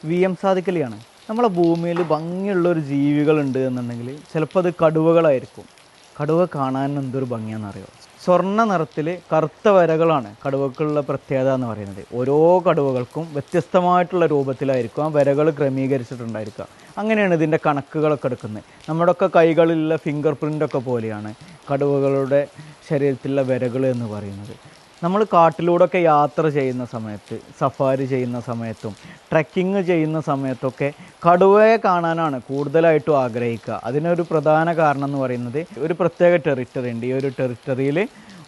VM സാദിഖലിയാണ്. നമ്മളെ ഭൂമിയിൽ ഭംഗിയുള്ളൊരു ജീവികളുണ്ട് എന്നുണ്ടെങ്കിൽ ചിലപ്പോൾ അത് കടുവകളായിരിക്കും. കടുവ കാണാൻ എന്തൊരു ഭംഗിയാണെന്നറിയോ? സ്വർണ്ണ നിറത്തിൽ കറുത്ത വരകളാണ് കടുവക്കുള്ള പ്രത്യേകത എന്ന് പറയുന്നത്. ഓരോ കടുവകൾക്കും വ്യത്യസ്തമായിട്ടുള്ള രൂപത്തിലായിരിക്കും ആ വരകൾ ക്രമീകരിച്ചിട്ടുണ്ടായിരിക്കുക. അങ്ങനെയാണ് ഇതിൻ്റെ കണക്കുകളൊക്കെ എടുക്കുന്നത്. നമ്മുടെയൊക്കെ കൈകളിലുള്ള ഫിംഗർ പ്രിൻ്റൊക്കെ പോലെയാണ് കടുവകളുടെ ശരീരത്തിലുള്ള വരകൾ എന്ന് പറയുന്നത്. നമ്മൾ കാട്ടിലൂടെയൊക്കെ യാത്ര ചെയ്യുന്ന സമയത്ത്, സഫാരി ചെയ്യുന്ന സമയത്തും ട്രെക്കിങ് ചെയ്യുന്ന സമയത്തൊക്കെ കടുവയെ കാണാനാണ് കൂടുതലായിട്ടും ആഗ്രഹിക്കുക. അതിനൊരു പ്രധാന കാരണം എന്ന് പറയുന്നത് ഒരു പ്രത്യേക ടെറിട്ടറി ഉണ്ട്. ഈ ഒരു ടെറിട്ടറിയിൽ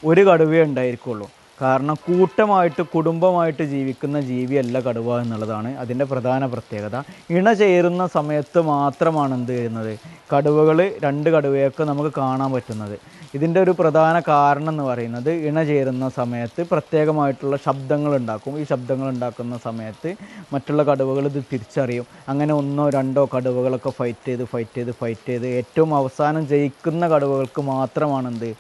ഒരു കടുവയെ ഉണ്ടായിരിക്കുള്ളൂ. കാരണം കൂട്ടമായിട്ട് കുടുംബമായിട്ട് ജീവിക്കുന്ന ജീവിയല്ല കടുവ എന്നുള്ളതാണ് അതിൻ്റെ പ്രധാന പ്രത്യേകത. ഇണ ചേരുന്ന സമയത്ത് മാത്രമാണ് എന്ത് ചെയ്യുന്നത്, കടുവകൾ രണ്ട് കടുവയൊക്കെ നമുക്ക് കാണാൻ പറ്റുന്നത്. ഇതിൻ്റെ ഒരു പ്രധാന കാരണം എന്ന് പറയുന്നത് ഇണ ചേരുന്ന സമയത്ത് പ്രത്യേകമായിട്ടുള്ള ശബ്ദങ്ങൾ ഉണ്ടാക്കും. ഈ ശബ്ദങ്ങൾ ഉണ്ടാക്കുന്ന സമയത്ത് മറ്റുള്ള കടുവകൾ ഇത് തിരിച്ചറിയും. അങ്ങനെ ഒന്നോ രണ്ടോ കടുവകളൊക്കെ ഫൈറ്റ് ചെയ്ത് ഏറ്റവും അവസാനം ജയിക്കുന്ന കടുവകൾക്ക് മാത്രമാണ് എന്ത്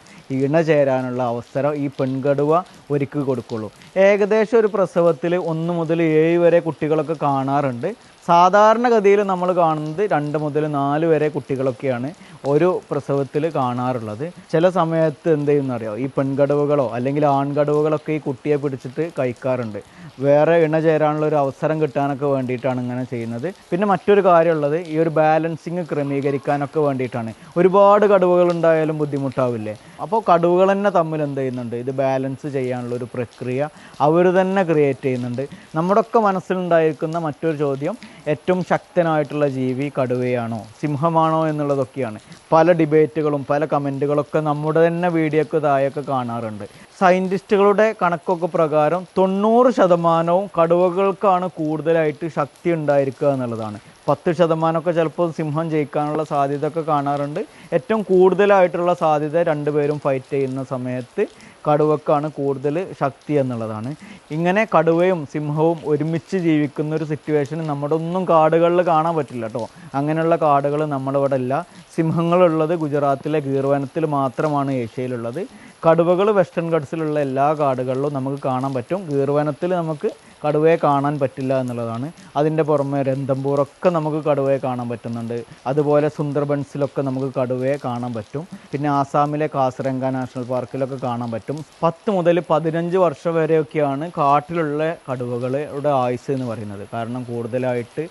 ഇണ ചേരാനുള്ള അവസരം ഈ പെൺകടുവ ഒരുക്കി കൊടുക്കുള്ളൂ. ഏകദേശം ഒരു പ്രസവത്തിൽ 1 മുതൽ 7 വരെ കുട്ടികളൊക്കെ കാണാറുണ്ട്. സാധാരണഗതിയിൽ നമ്മൾ കാണുന്നത് 2 മുതൽ 4 വരെ കുട്ടികളൊക്കെയാണ് ഒരു പ്രസവത്തിൽ കാണാറുള്ളത്. ചില സമയത്ത് എന്ത് ചെയ്യുന്നറിയോ, ഈ പെൺകടുവകളോ അല്ലെങ്കിൽ ആൺകടുവകളൊക്കെ ഈ കുട്ടിയെ പിടിച്ചിട്ട് കഴിക്കാറുണ്ട്. വേറെ ഇണ ചേരാനുള്ള ഒരു അവസരം കിട്ടാനൊക്കെ വേണ്ടിയിട്ടാണ് ഇങ്ങനെ ചെയ്യുന്നത്. പിന്നെ മറ്റൊരു കാര്യമുള്ളത് ഈ ഒരു ബാലൻസിങ് ക്രമീകരിക്കാനൊക്കെ വേണ്ടിയിട്ടാണ്. ഒരുപാട് കടുവകൾ ഉണ്ടായാലും ബുദ്ധിമുട്ടാവില്ലേ? അപ്പോൾ കടുവകൾ തന്നെ തമ്മിൽ എന്ത് ചെയ്യുന്നുണ്ട്, ഇത് ബാലൻസ് ചെയ്യാനുള്ള ഒരു പ്രക്രിയ അവർ തന്നെ ക്രിയേറ്റ് ചെയ്യുന്നുണ്ട്. നമ്മുടെയൊക്കെ മനസ്സിലുണ്ടായിരിക്കുന്ന മറ്റൊരു ചോദ്യം, ഏറ്റവും ശക്തനായിട്ടുള്ള ജീവി കടുവയാണോ സിംഹമാണോ എന്നുള്ളതൊക്കെയാണ്. പല ഡിബേറ്റുകളും പല കമൻറ്റുകളൊക്കെ നമ്മുടെ തന്നെ വീഡിയോക്ക് താഴെയൊക്കെ കാണാറുണ്ട്. സയൻറ്റിസ്റ്റുകളുടെ കണക്കൊക്കെ പ്രകാരം 90% കടുവകൾക്കാണ് കൂടുതലായിട്ട് ശക്തി ഉണ്ടായിരിക്കുക എന്നുള്ളതാണ്. 10% ചിലപ്പോൾ സിംഹം ജയിക്കാനുള്ള സാധ്യത ഒക്കെ കാണാറുണ്ട്. ഏറ്റവും കൂടുതലായിട്ടുള്ള സാധ്യത രണ്ടുപേരും ഫൈറ്റ് ചെയ്യുന്ന സമയത്ത് കടുവക്കാണ് കൂടുതൽ ശക്തി എന്നുള്ളതാണ്. ഇങ്ങനെ കടുവയും സിംഹവും ഒരുമിച്ച് ജീവിക്കുന്ന ഒരു സിറ്റുവേഷൻ നമ്മുടെ ഒന്നും കാടുകളിൽ കാണാൻ പറ്റില്ല കേട്ടോ. അങ്ങനെയുള്ള കാടുകൾ നമ്മുടെ ഇവിടെ ഇല്ല. സിംഹങ്ങളുള്ളത് ഗുജറാത്തിലെ ഗീർ വനത്തിൽ മാത്രമാണ് ഏഷ്യയിലുള്ളത്. കടുവകൾ വെസ്റ്റേൺ ഗട്ട്സിലുള്ള എല്ലാ കാടുകളിലും നമുക്ക് കാണാൻ പറ്റും. ഗീർ വനത്തിൽ നമുക്ക് കടുവയെ കാണാൻ പറ്റില്ല എന്നുള്ളതാണ്. അതിൻ്റെ പുറമെ രന്തംബൂറൊക്കെ നമുക്ക് കടുവയെ കാണാൻ പറ്റുന്നുണ്ട്. അതുപോലെ സുന്ദർബൻസിലൊക്കെ നമുക്ക് കടുവയെ കാണാൻ പറ്റും. പിന്നെ ആസാമിലെ കാസിരംഗ നാഷണൽ പാർക്കിലൊക്കെ കാണാൻ പറ്റും. 10 മുതൽ 15 വർഷം വരെയൊക്കെയാണ് കാട്ടിലുള്ള കടുവകളുടെ ആയുസ് എന്ന് പറയുന്നത്. കാരണം കൂടുതലായിട്ട്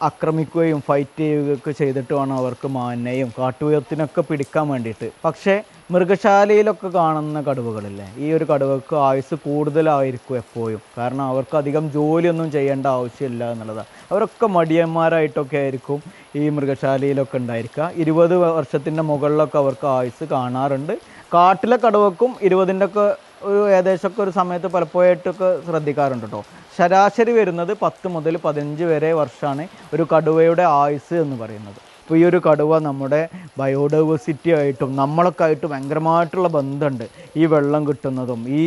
ആക്രമിക്കുകയും ഫൈറ്റ് ചെയ്യുകയൊക്കെ ചെയ്തിട്ട് വേണം അവർക്ക് മാനിനെയും കാട്ടുപോത്തിനൊക്കെ പിടിക്കാൻ വേണ്ടിയിട്ട്. പക്ഷേ മൃഗശാലയിലൊക്കെ കാണുന്ന കടുവകളില്ലേ, ഈ ഒരു കടുവക്ക് ആയുസ് കൂടുതലായിരിക്കും എപ്പോഴും. കാരണം അവർക്ക് അധികം ജോലിയൊന്നും ചെയ്യേണ്ട ആവശ്യമില്ല എന്നുള്ളതാണ്. അവരൊക്കെ മടിയന്മാരായിട്ടൊക്കെ ആയിരിക്കും ഈ മൃഗശാലയിലൊക്കെ ഉണ്ടായിരിക്കുക. 20 വർഷത്തിൻ്റെ മുകളിലൊക്കെ അവർക്ക് ആയുസ് കാണാറുണ്ട്. കാട്ടിലെ കടുവക്കും 20ൻ്റെ ഒക്കെ ഒരു ഏകദേശമൊക്കെ ഒരു സമയത്ത് പലപ്പോഴായിട്ടൊക്കെ ശ്രദ്ധിക്കാറുണ്ട് കേട്ടോ. ശരാശരി വരുന്നത് 10 മുതൽ 15 വരെ വർഷമാണ് ഒരു കടുവയുടെ ആയുസ് എന്ന് പറയുന്നത്. അപ്പോൾ ഈ ഒരു കടുവ നമ്മുടെ ബയോഡൈവേഴ്സിറ്റി ആയിട്ടും നമ്മളൊക്കെ ആയിട്ട് ഭയങ്കരമായിട്ടുള്ള ബന്ധമുണ്ട്. ഈ വെള്ളം കിട്ടുന്നതും ഈ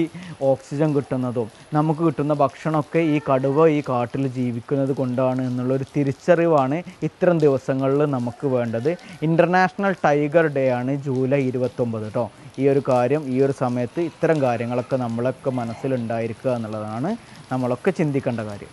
ഓക്സിജൻ കിട്ടുന്നതും നമുക്ക് കിട്ടുന്ന ഭക്ഷണമൊക്കെ ഈ കടുവ ഈ കാട്ടിൽ ജീവിക്കുന്നത് കൊണ്ടാണ് എന്നുള്ളൊരു തിരിച്ചറിവാണ് ഇത്തരം ദിവസങ്ങളിൽ നമുക്ക് വേണ്ടത്. ഇൻ്റർനാഷണൽ ടൈഗർ ഡേ ആണ് ജൂലൈ 29 കേട്ടോ. ഈ ഒരു കാര്യം ഈ ഒരു സമയത്ത് ഇത്തരം കാര്യങ്ങളൊക്കെ നമ്മളൊക്കെ മനസ്സിലുണ്ടായിരിക്കുക എന്നുള്ളതാണ് നമ്മളൊക്കെ ചിന്തിക്കേണ്ട കാര്യം.